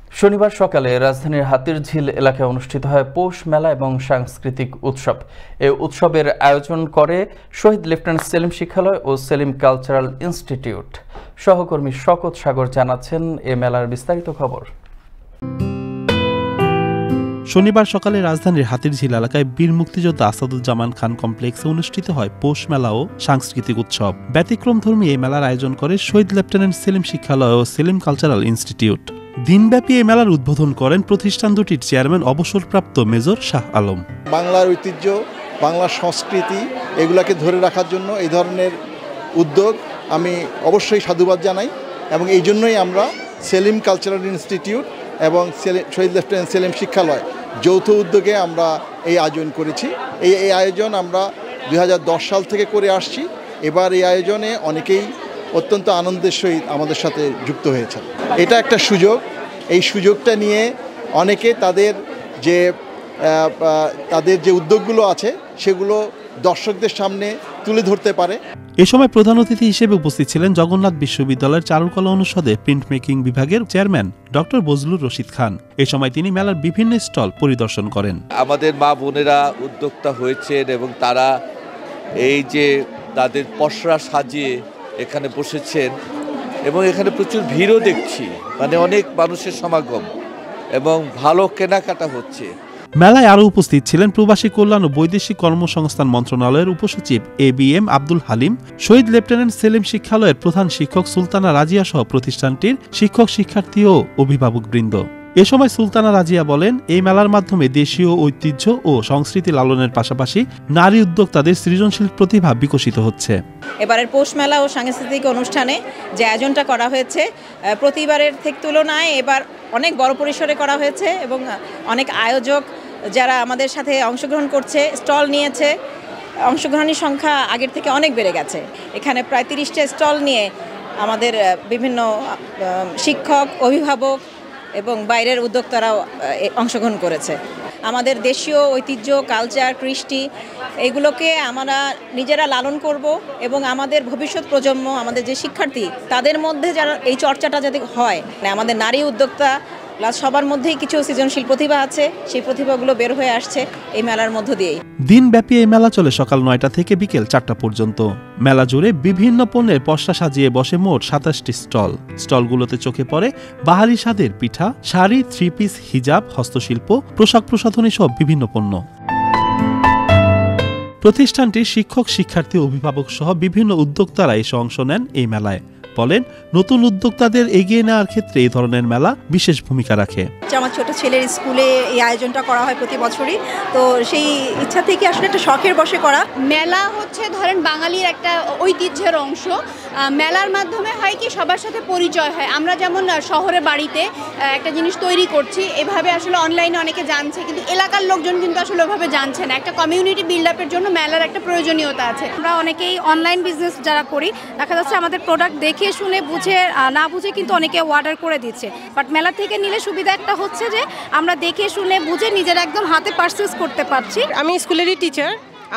শনিবার সকালে রাজধানীর হাতিরঝিল এলাকায় অনুষ্ঠিত হয় পৌষ মেলা এবং সাংস্কৃতিক উৎসব। এই উৎসবের আয়োজন করে শহীদ লেফটেন্যান্ট সেলিম শিক্ষালয় ও সেলিম কালচারাল ইনস্টিটিউট। সহকর্মী শকত সাগর জানাচ্ছেন এ মেলার বিস্তারিত খবর। শনিবার সকালে রাজধানীর হাতিরঝিল এলাকায় বীর মুক্তিযোদ্ধা আসাদুজ্জামান খান কমপ্লেক্সে অনুষ্ঠিত হয় পৌষ মেলা ও সাংস্কৃতিক উৎসব। ব্যতিক্রমধর্মী এই মেলার আয়োজন করে শহীদ লেফটেন্যান্ট সেলিম শিক্ষালয় ও সেলিম কালচারাল ইনস্টিটিউট। দিনব্যাপী এই মেলার উদ্বোধন করেন প্রতিষ্ঠান দুটির চেয়ারম্যান অবসরপ্রাপ্ত মেজর শাহ আলম। বাংলার ঐতিহ্য, বাংলার সংস্কৃতি এগুলাকে ধরে রাখার জন্য এই ধরনের উদ্যোগ আমি অবশ্যই সাধুবাদ জানাই এবং এই জন্যই আমরা সেলিম কালচারাল ইনস্টিটিউট এবং শহীদ লেফটেন্যান্ট সেলিম শিক্ষালয় যৌথ উদ্যোগে আমরা এই আয়োজন করেছি। এই আয়োজন আমরা 2010 সাল থেকে করে আসছি। এবার এই আয়োজনে অনেকেই অত্যন্ত আনন্দের সহিত আমাদের সাথে যুক্ত হয়েছে। এটা একটা সুযোগ, এই সুযোগটা নিয়ে অনেকে তাদের যে উদ্যোগগুলো আছে সেগুলো দর্শকদের সামনে তুলে ধরতে পারে। এ সময় প্রধান অতিথি হিসেবে উপস্থিত ছিলেন জগন্নাথ বিশ্ববিদ্যালয়ের চারুকলা অনুষদে প্রিন্ট মেকিং বিভাগের চেয়ারম্যান ডক্টর বজলুর রশিদ খান। এ সময় তিনি মেলার বিভিন্ন স্টল পরিদর্শন করেন। আমাদের মা বোনেরা উদ্যোক্তা হয়েছেন এবং তারা এই যে তাদের পসরা সাজিয়ে এখানে বসেছেন এবং এখানে প্রচুর ভিড়ও দেখছি, মানে অনেক মানুষের সমাগম এবং ভালো কেনাকাটা হচ্ছে। মেলায় আরও উপস্থিত ছিলেন প্রবাসী কল্যাণ ও বৈদেশিক কর্মসংস্থান মন্ত্রণালয়ের উপসচিব ABM আব্দুল হালিম, শহীদ লেফটেন্যান্ট সেলিম শিক্ষালয়ের প্রধান শিক্ষক সুলতানা রাজিয়া সহ প্রতিষ্ঠানটির শিক্ষক শিক্ষার্থী ও অভিভাবকবৃন্দ। এ সময় সুলতানা রাজিয়া বলেন, এই মেলার মাধ্যমে দেশীয় ঐতিহ্য ও সংস্কৃতি লালনের পাশাপাশি নারী উদ্যোক্তাদের সৃজনশীল প্রতিভা বিকশিত হচ্ছে। এবারের পৌষ মেলা ও সাংস্কৃতিক অনুষ্ঠানে যে আয়োজনটা করা হয়েছে প্রতিবারের থেকে তুলনায় এবার অনেক বড় পরিসরে করা হয়েছে এবং অনেক আয়োজক যারা আমাদের সাথে অংশগ্রহণ করছে, স্টল নিয়েছে, অংশগ্রহণের সংখ্যা আগের থেকে অনেক বেড়ে গেছে। এখানে প্রায় 30টা স্টল নিয়ে আমাদের বিভিন্ন শিক্ষক, অভিভাবক এবং বাইরের উদ্যোক্তারাও অংশগ্রহণ করেছে। আমাদের দেশীয় ঐতিহ্য, কালচার, কৃষ্টি এগুলোকে আমরা নিজেরা লালন করব এবং আমাদের ভবিষ্যৎ প্রজন্ম, আমাদের যে শিক্ষার্থী তাদের মধ্যে যারা এই চর্চাটা যাতে হয়, আমাদের নারী উদ্যোক্তা প্লাস সবার মধ্যেই কিছু সৃজনশীল প্রতিভা আছে, সেই প্রতিভাগুলো বের হয়ে আসছে এই মেলার মধ্য দিয়েই। দিনব্যাপী এই মেলা চলে সকাল 9টা থেকে বিকেল 4টা পর্যন্ত। মেলা জুড়ে বিভিন্ন পণ্যের পসরা সাজিয়ে বসে মোট 27টি স্টল। স্টলগুলোতে চোখে পড়ে বাহারি স্বাদের পিঠা, শাড়ি, 3 পিস, হিজাব, হস্তশিল্প, পোশাক প্রসাধনী সহ বিভিন্ন পণ্য। প্রতিষ্ঠানটির শিক্ষক, শিক্ষার্থী, অভিভাবক সহ বিভিন্ন উদ্যোক্তারা এসে অংশ নেন এই মেলায়। বলেন, নতুন উদ্যোক্তাদের এগিয়ে নেওয়ার ক্ষেত্রে এই ধরনের মেলা বিশেষ ভূমিকা রাখে। আমার ছোট ছেলের স্কুলে এই আয়োজনটা করা হয় প্রতি বছরই, তো সেই ইচ্ছা থেকে আসলে একটা শখের বশে করা। মেলা হচ্ছে ধরেন বাঙালির একটা ঐতিহ্যের অংশ। মেলার মাধ্যমে হয় কি সবার সাথে পরিচয় হয়। আমরা যেমন শহরে বাড়িতে একটা জিনিস তৈরি করছি, এভাবে আসলে অনলাইনে অনেকে জানছে, কিন্তু এলাকার লোকজন কিন্তু আসলে ওভাবে জানছে না। একটা কমিউনিটি বিল্ড আপের জন্য মেলার একটা প্রয়োজনীয়তা আছে। আমরা অনেকেই অনলাইন বিজনেস যারা করি, দেখা যাচ্ছে আমাদের প্রোডাক্ট দেখে শুনে বুঝে না বুঝে কিন্তু অনেকে অর্ডার করে দিচ্ছে। বাট মেলা থেকে নিলে সুবিধা একটা হচ্ছে যে আমরা দেখে শুনে বুঝে নিজের একদম হাতে পারচেজ করতে পারছি। আমি স্কুলেরই টিচার,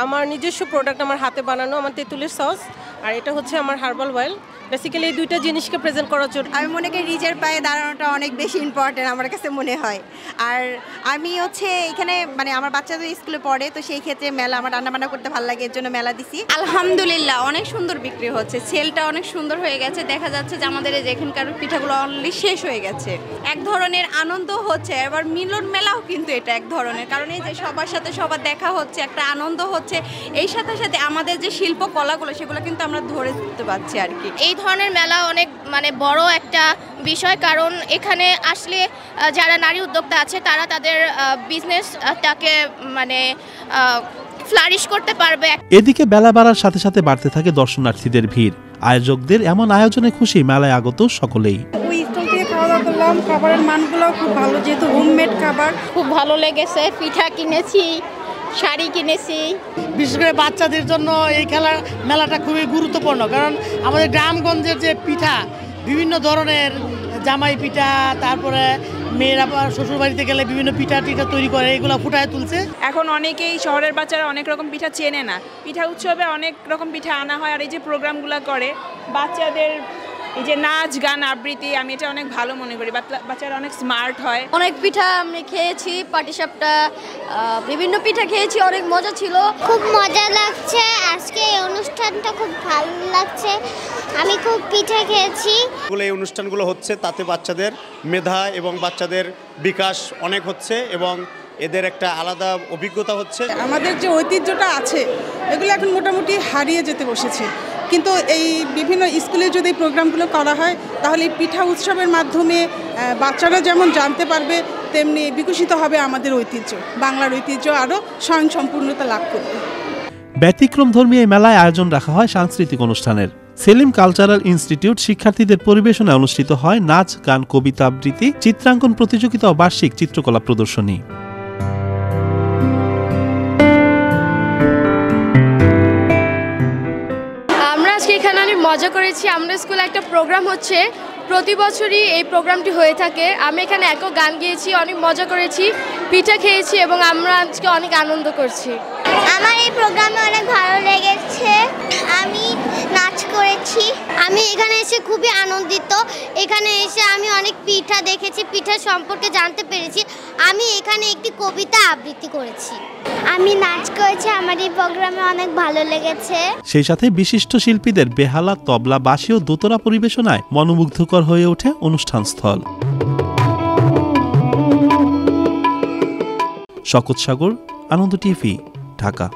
আমার নিজস্ব প্রোডাক্ট আমার হাতে বানানো, আমার তেঁতুলের সস, আর এটা হচ্ছে আমার হার্বাল অয়েল। বেসিক্যালি এই দুইটা জিনিসকে প্রেজেন্ট করার জন্য আমি মনে করি নিজের পায়ে দাঁড়ানোটা অনেক বেশি ইম্পর্টেন্ট আমার কাছে মনে হয়। আর আমি হচ্ছে এখানে আমার বাচ্চাদের স্কুলে পড়ে, তো সেই ক্ষেত্রে মেলা আমার রান্নাবান্না করতে ভালো লাগে, এর জন্য মেলা দিছি। আলহামদুলিল্লাহ অনেক সুন্দর বিক্রি হচ্ছে, সেলটা অনেক সুন্দর হয়ে গেছে। দেখা যাচ্ছে যে আমাদের এই যে এখানকার পিঠাগুলো অলরেডি শেষ হয়ে গেছে। এক ধরনের আনন্দ হচ্ছে, এবার মিলন মেলাও কিন্তু এটা এক ধরনের, কারণ এই যে সবার সাথে সবার দেখা হচ্ছে, একটা আনন্দ হচ্ছে। এই সাথে সাথে আমাদের যে শিল্প কলাগুলো সেগুলো কিন্তু আমরা ধরে দিতে পারছি আর কি। এই ধরনের মেলা অনেক বড় একটা বিষয়, কারণ এখানে আসলে যারা নারী উদ্যোক্তা আছে তারা তাদের বিজনেসটাকে ফ্লারিশ করতে পারবে। এদিকে বেলা বাড়ার সাথে সাথে বাড়তে থাকে দর্শনার্থীদের ভিড়। আয়োজকদের এমন আয়োজনে খুশি মেলায় আগত সকলেই। ওই স্টল থেকে খাওয়া দাওয়া করলাম, খাবারের মানগুলো খুব ভালো, যেহেতু হোমমেড খাবার। খুব ভালো লেগেছে, পিঠা কিনেছি, শাড়ি কিনেছি। বিশেষ করে বাচ্চাদের জন্য এই মেলাটা খুবই গুরুত্বপূর্ণ, কারণ আমাদের গ্রামগঞ্জের যে পিঠা, বিভিন্ন ধরনের জামাই পিঠা, তারপরে মেয়েরা শ্বশুর বাড়িতে গেলে বিভিন্ন পিঠা টিঠা তৈরি করে, এগুলো ফুটায় তুলছে। এখন অনেকেই শহরের বাচ্চারা অনেক রকম পিঠা চেনে না। পিঠা উৎসবে অনেক রকম পিঠা আনা হয়, আর এই যে প্রোগ্রামগুলো করে বাচ্চাদের এই যে নাচ গান আবৃত্তি, আমি এটা অনেক ভালো মনে করি। বাচ্চারা অনেক স্মার্ট হয়। অনেক পিঠা আমি খেয়েছি, পাটিসাপটা, বিভিন্ন পিঠা খেয়েছি, অনেক মজা ছিল। খুব মজা লাগছে, আজকে এই অনুষ্ঠানটা খুব ভালো লাগছে। আমি খুব পিঠা খেয়েছি। এই অনুষ্ঠানগুলো হচ্ছে তাতে বাচ্চাদের মেধা এবং বাচ্চাদের বিকাশ অনেক হচ্ছে এবং এদের একটা আলাদা অভিজ্ঞতা হচ্ছে। আমাদের যে ঐতিহ্যটা আছে এগুলো এখন মোটামুটি হারিয়ে যেতে বসেছে, কিন্তু এই বিভিন্ন স্কুলে যদি প্রোগ্রামগুলো করা হয় তাহলে এই পিঠা উৎসবের মাধ্যমে বাচ্চারা যেমন জানতে পারবে, তেমনি বিকশিত হবে আমাদের ঐতিহ্য, বাংলার ঐতিহ্য আরও স্বয়ংসম্পূর্ণতা লাভ করবে। ব্যতিক্রমধর্মী এই মেলায় আয়োজন রাখা হয় সাংস্কৃতিক অনুষ্ঠানের। সেলিম কালচারাল ইনস্টিটিউট শিক্ষার্থীদের পরিবেশনায় অনুষ্ঠিত হয় নাচ, গান, কবিতা আবৃত্তি, চিত্রাঙ্কন প্রতিযোগিতা ও বার্ষিক চিত্রকলা প্রদর্শনী। আমরা আজকে এখানে অনেক মজা করেছি। আমাদের স্কুলে একটা প্রোগ্রাম হচ্ছে, প্রতি বছরই এই প্রোগ্রামটি হয়ে থাকে। আমি এখানে একক গান গেয়েছি, অনেক মজা করেছি, পিঠা খেয়েছি এবং আমরা আজকে অনেক আনন্দ করছি। আমার এই প্রোগ্রামে অনেক ভালো লেগেছে, আমি নাচ করেছি। আমি এখানে এসে খুবই আনন্দিত। এখানে এসে আমি অনেক পিঠা দেখেছি, পিঠা সম্পর্কে জানতে পেরেছি। আমি এখানে একটি কবিতা আবৃত্তি করেছি, আমি নাচ করেছি। আমার এই প্রোগ্রামে অনেক ভালো লেগেছে। সেই সাথে বিশিষ্ট শিল্পীদের বেহালা, তবলা, বাঁশি ও দোতরা পরিবেশনায় মনোমুগ্ধকর হয়ে ওঠে অনুষ্ঠানস্থল। শকত সাগর, আনন্দ টিভি, ঢাকা।